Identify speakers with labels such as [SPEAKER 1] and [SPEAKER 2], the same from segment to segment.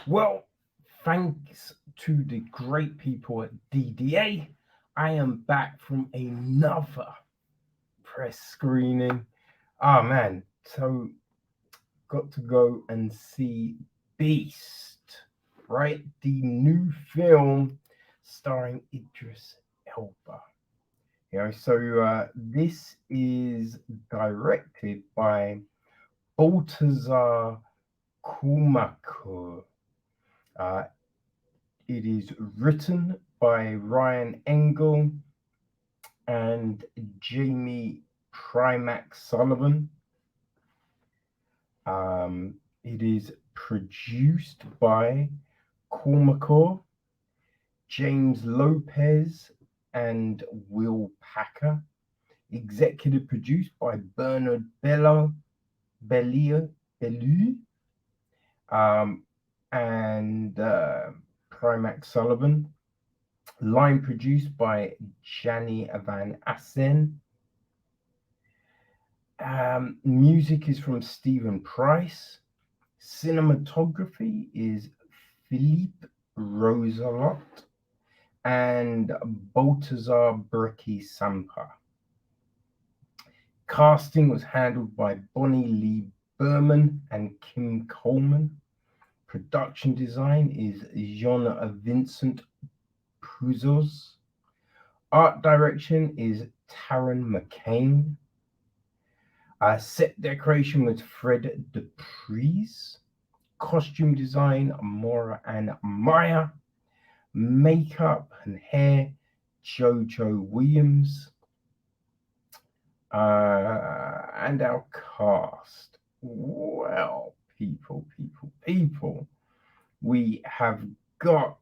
[SPEAKER 1] Well, thanks to the great people at DDA, I am back from another press screening. Oh man, so got to go and see Beast, right? The new film starring Idris Elba. This is directed by Baltasar Kormákur. Uh, it is written by Ryan Engle and Jamie Primack Sullivan. It is produced by Cormacore, James Lopez, and Will Packer. Executive produced by Bernard Bellew, um, and Primack Sullivan. Line produced by Jani Van Assen. Music is from Stephen Price. Cinematography is Philippe Rosalot and Baltazar Brecki Sampa. Casting was handled by Bonnie Lee Berman and Kim Coleman. Production design is Jean Vincent Puzos. Art direction is Taron McCain. Set decoration was Fred Dupries. Costume design, Maura and Maya. Makeup and hair, Jojo Williams. And our cast. Well, people. We have got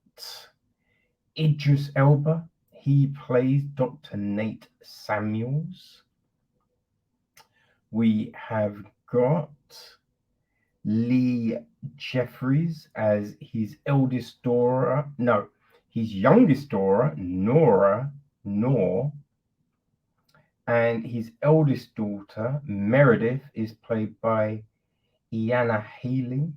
[SPEAKER 1] Idris Elba. He plays Dr. Nate Samuels. We have got Leah Jeffries as his eldest daughter. No, his youngest daughter, Norah, and his eldest daughter, Meredith, is played by Iyana Halley.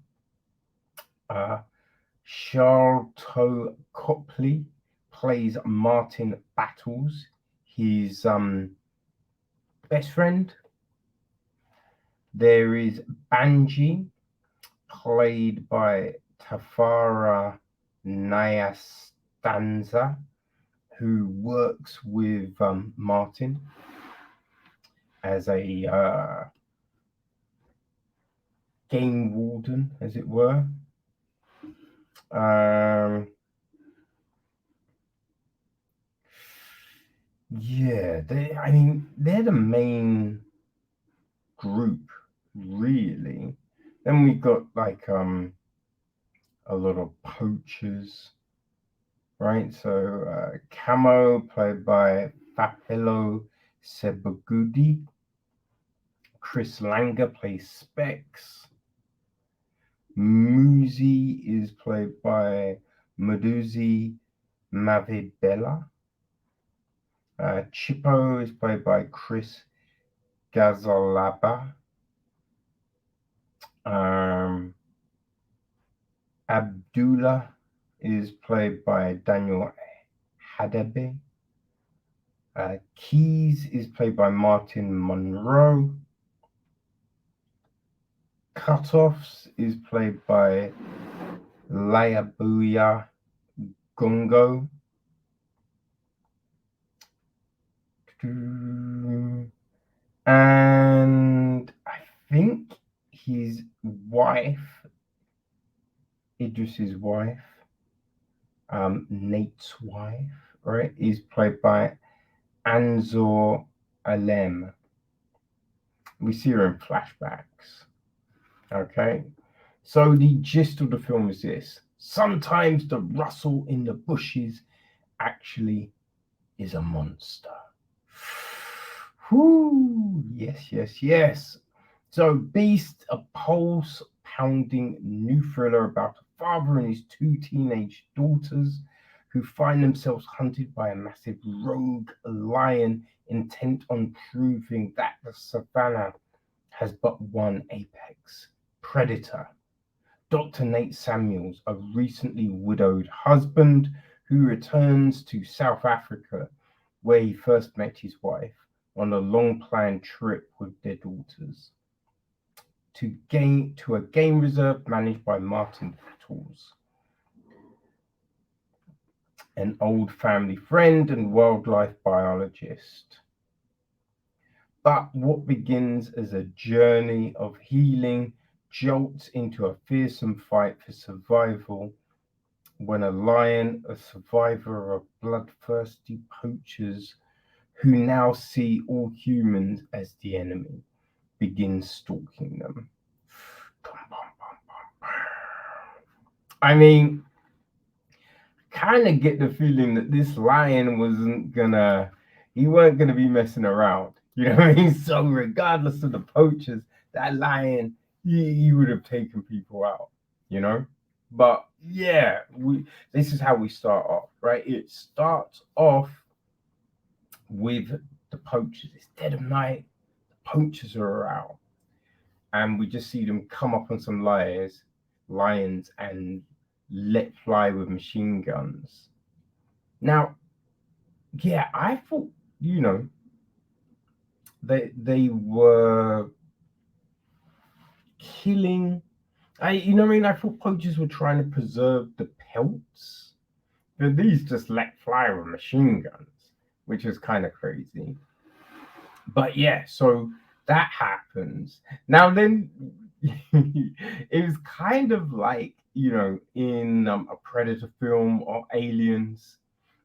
[SPEAKER 1] Sharlto Copley plays Martin Battles, his best friend. There is Banji, played by Tafara Nyastanza, who works with Martin as a game warden, as it were. They're the main group, really. Then we got like a lot of poachers, right? So Camo, played by Fapelo Sebagudi. Chris Langer plays Specs. Muzi is played by Maduzi Mavibela. Chippo is played by Chris Gazalaba. Abdullah is played by Daniel Hadebe. Keys is played by Martin Monroe. Cutoffs is played by Layabuya Gongo. And I think his wife, Idris's wife, Nate's wife, right, is played by Anzor Alem. We see her in flashbacks. Okay, so the gist of the film is this: sometimes the rustle in the bushes actually is a monster. Whoo! Yes. So, Beast, a pulse-pounding new thriller about a father and his two teenage daughters who find themselves hunted by a massive rogue lion intent on proving that the savannah has but one apex predator. Dr. Nate Samuels, a recently widowed husband who returns to South Africa, where he first met his wife, on a long-planned trip with their daughters to a game reserve managed by Martin Tools, an old family friend and wildlife biologist. But what begins as a journey of healing jolts into a fearsome fight for survival when a lion, a survivor of bloodthirsty poachers who now see all humans as the enemy, begins stalking them. I mean, kind of get the feeling that this lion he weren't gonna be messing around. You know what I mean? So regardless of the poachers, that lion, he would have taken people out, you know? But yeah, this is how we start off, right? It starts off with the poachers. It's dead of night, the poachers are around, and we just see them come up on some lions and let fly with machine guns. Now, yeah, I thought, they were killing. I thought poachers were trying to preserve the pelts, but these just let fly with machine guns, which is kind of crazy. But yeah, so that happens. Now then, it was kind of like, in a Predator film or Aliens,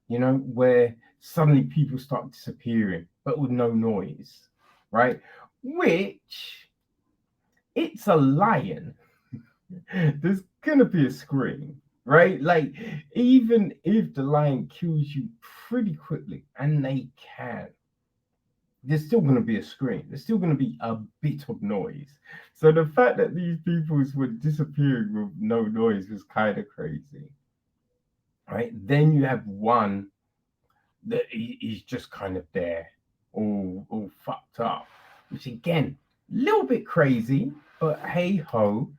[SPEAKER 1] where suddenly people start disappearing, but with no noise, right? Which, it's a lion. There's gonna be a scream, right? Like, even if the lion kills you pretty quickly, and they can, there's still going to be a scream. There's still going to be a bit of noise. So the fact that these peoples were disappearing with no noise was kind of crazy, right? Then you have one that he's just kind of there, all fucked up, which again, a little bit crazy, but hey ho.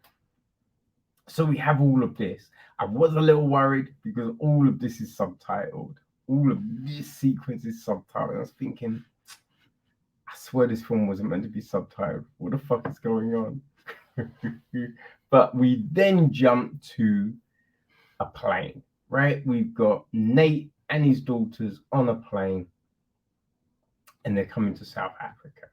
[SPEAKER 1] So we have all of this. I was a little worried because all of this is subtitled. All of this sequence is subtitled. I was thinking, I swear this film wasn't meant to be subtitled. What the fuck is going on? But we then jump to a plane, right? We've got Nate and his daughters on a plane, and they're coming to South Africa,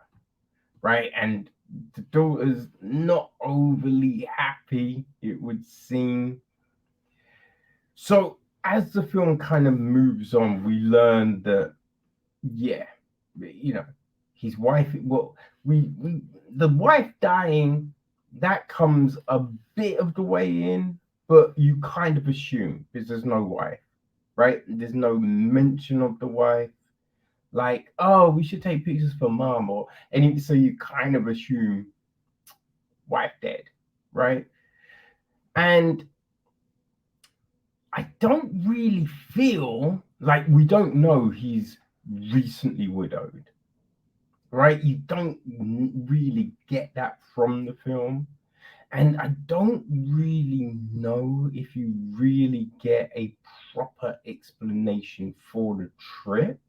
[SPEAKER 1] right? And the daughter's not overly happy, it would seem. So as the film kind of moves on, we learn that, yeah, his wife, the wife dying, that comes a bit of the way in, but you kind of assume because there's no wife, right? There's no mention of the wife, like, oh, we should take pictures for mom, or anything. So you kind of assume wife dead, right? And I don't really feel like, we don't know he's recently widowed, right? You don't really get that from the film. And I don't really know if you really get a proper explanation for the trip,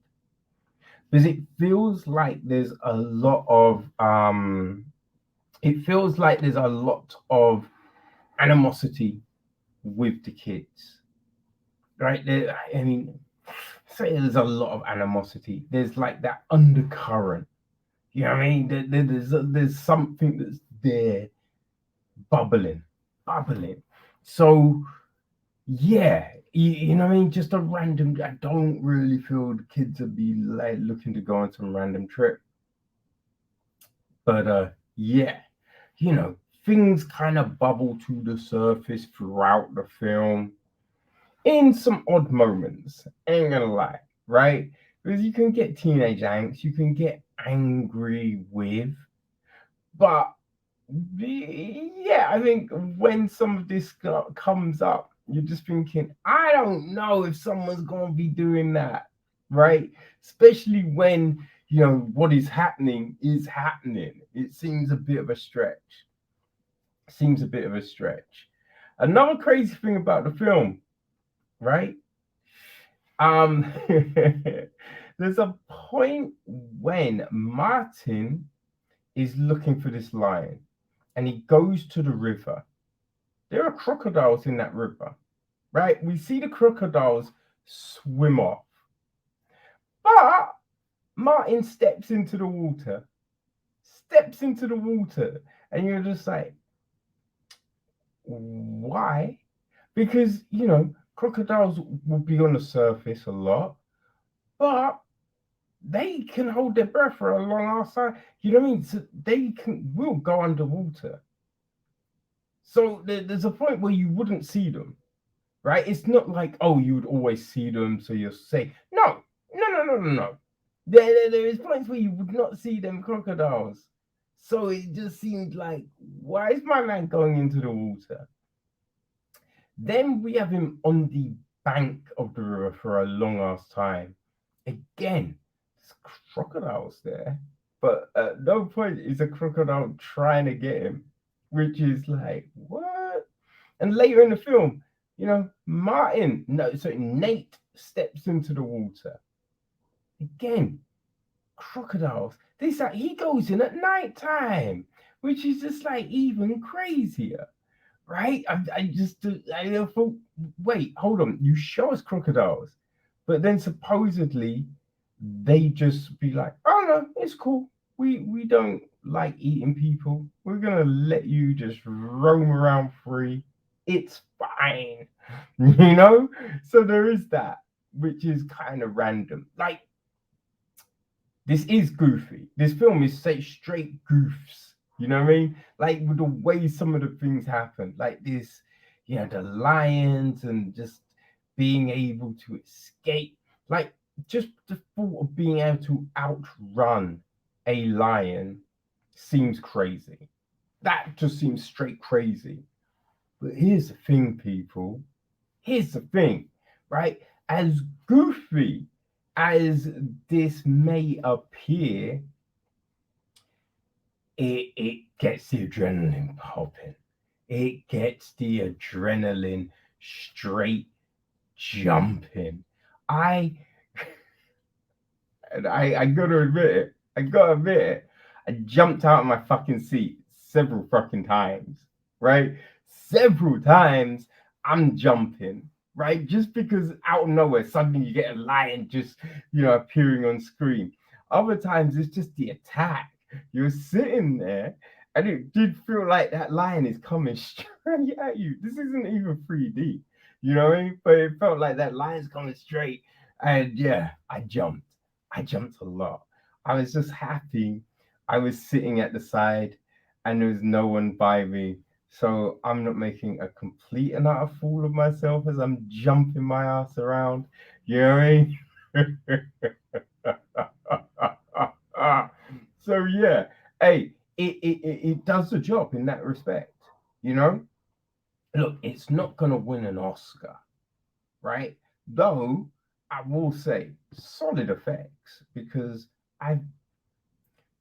[SPEAKER 1] because it feels like there's a lot of animosity with the kids, right? Say there's a lot of animosity. There's like that undercurrent. You know what I mean? There's something that's there, bubbling. So yeah, you know what I mean? Just a random. I don't really feel the kids would be like looking to go on some random trip. But yeah, things kind of bubble to the surface throughout the film in some odd moments. Ain't gonna lie, right? Because you can get teenage angst, you can get angry with, but yeah, I think when some of this comes up, you're just thinking, I don't know if someone's gonna be doing that, right? Especially when what is happening. It seems a bit of a stretch. Another crazy thing about the film, right? Um, there's a point when Martin is looking for this lion and he goes to the river. There are crocodiles in that river, right? We see the crocodiles swim off, but Martin steps into the water, and you're just like, why? Because, crocodiles will be on the surface a lot, but they can hold their breath for a long ass time. You know what I mean? So they will go underwater. So there's a point where you wouldn't see them, right? It's not like, oh, you would always see them, so you'll say, no, no, no, no, no, no. There is points where you would not see them crocodiles. So it just seemed like, why is my man going into the water? Then we have him on the bank of the river for a long ass time. Again, there's crocodiles there, but at no point is a crocodile trying to get him, which is like, what? And later in the film, Nate steps into the water. Again, crocodiles. He goes in at night time, which is just like even crazier, right? I thought, wait, hold on, you show us crocodiles, but then supposedly they just be like, oh no, it's cool. We don't like eating people. We're gonna let you just roam around free. It's fine, you know. So there is that, which is kind of random. Like, this is goofy. This film is straight goofs. You know what I mean? Like, with the way some of the things happen, like this, the lions and just being able to escape. Like, just the thought of being able to outrun a lion seems crazy. That just seems straight crazy. But here's the thing, people. Here's the thing, right? As goofy as this may appear, it gets the adrenaline popping. It gets the adrenaline straight jumping. I I gotta admit it. I jumped out of my fucking seat several fucking times, right? Several times I'm jumping, right? Just because out of nowhere, suddenly you get a lion just, appearing on screen. Other times it's just the attack. You're sitting there and it did feel like that lion is coming straight at you. This isn't even 3D, you know what I mean? But it felt like that lion's coming straight. And yeah, I jumped. I jumped a lot. I was just happy. I was sitting at the side and there was no one by me. So I'm not making a complete and utter fool of myself as I'm jumping my ass around. You know what I mean? So yeah, hey, it does the job in that respect. You know, look, it's not gonna win an Oscar, right? Though I will say solid effects because I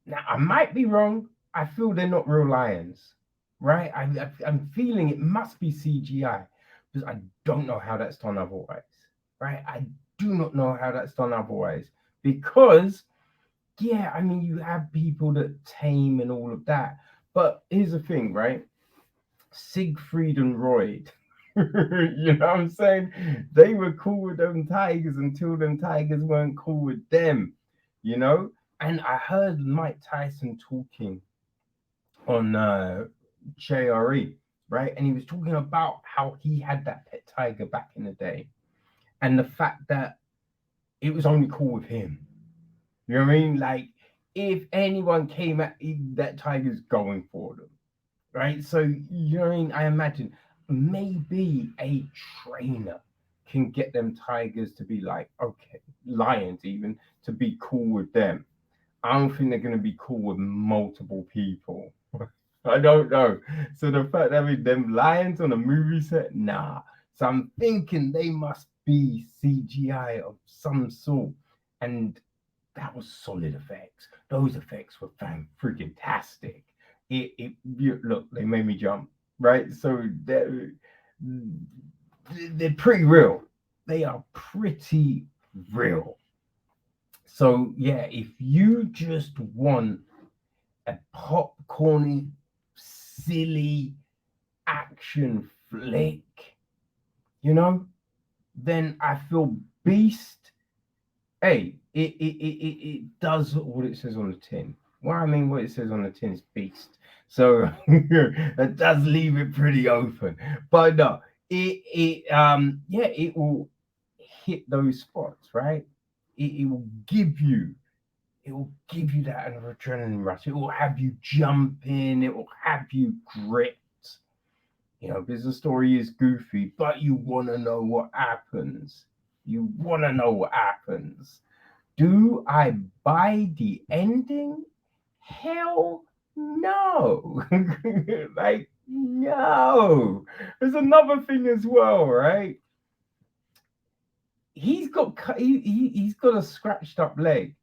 [SPEAKER 1] now I might be wrong. I feel they're not real lions, right? I'm feeling it must be CGI because I don't know how that's done otherwise, right? I do not know how that's done otherwise because yeah, I mean you have people that tame and all of that, but here's the thing, right? Siegfried and Roy. You know what I'm saying? They were cool with them tigers until them tigers weren't cool with them, you know? And I heard Mike Tyson talking on JRE, right? And he was talking about how he had that pet tiger back in the day and the fact that it was only cool with him. You know what I mean? Like, if anyone came at that tiger's going for them, right? So, you know what I mean? I imagine maybe a trainer can get them tigers to be like, okay, lions even, to be cool with them. I don't think they're going to be cool with multiple people. I don't know. So the fact that with them lions on a movie set, nah. So I'm thinking they must be CGI of some sort. And that was solid effects. Those effects were freaking tastic. Look, they made me jump, right? So they're pretty real. They are pretty real. So yeah, if you just want a popcorny, silly action flick, then I feel Beast. Hey, it does what it says on the tin. Well, I mean, what it says on the tin is Beast, so it does leave it pretty open. But no, yeah, it will hit those spots, right? It will give you. It will give you that adrenaline rush. It will have you jumping. It will have you gripped. Because the story is goofy, but you want to know what happens. You want to know what happens. Do I buy the ending? Hell no. Like, no. There's another thing as well, right? He's got he's got a scratched up leg.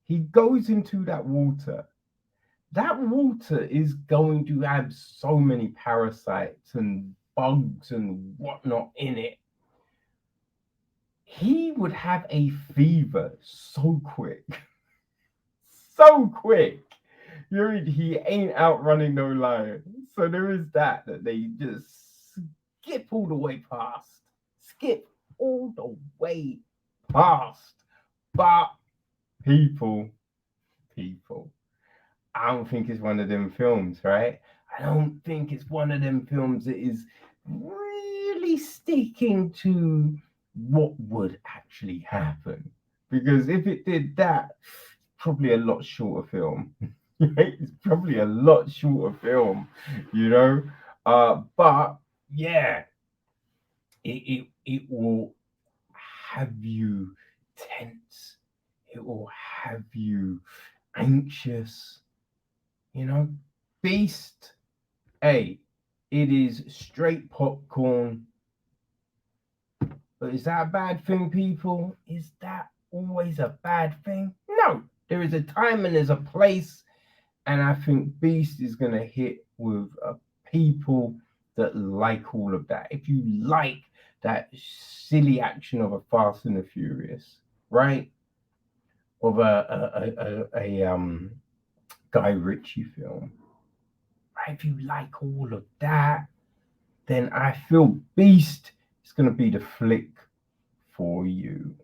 [SPEAKER 1] He goes into that water. That water is going to have so many parasites and bugs and whatnot in it. He would have a fever so quick. So quick. He ain't outrunning no lion. So there is that they just skip all the way past. Skip all the way past. But people, I don't think it's one of them films, right? I don't think it's one of them films that is really sticking to what would actually happen. Because if it did that, probably a lot shorter film. It's probably a lot shorter film, But yeah, it will have you tense. It will have you anxious. Beast, hey, it is straight popcorn. But is that a bad thing, people? Is that always a bad thing? No, there is a time and there's a place, and I think Beast is going to hit with people that like all of that. If you like that silly action of a Fast and the Furious, right? Of a Guy Ritchie film, right? If you like all of that, then I feel Beast is going to be the flick for you.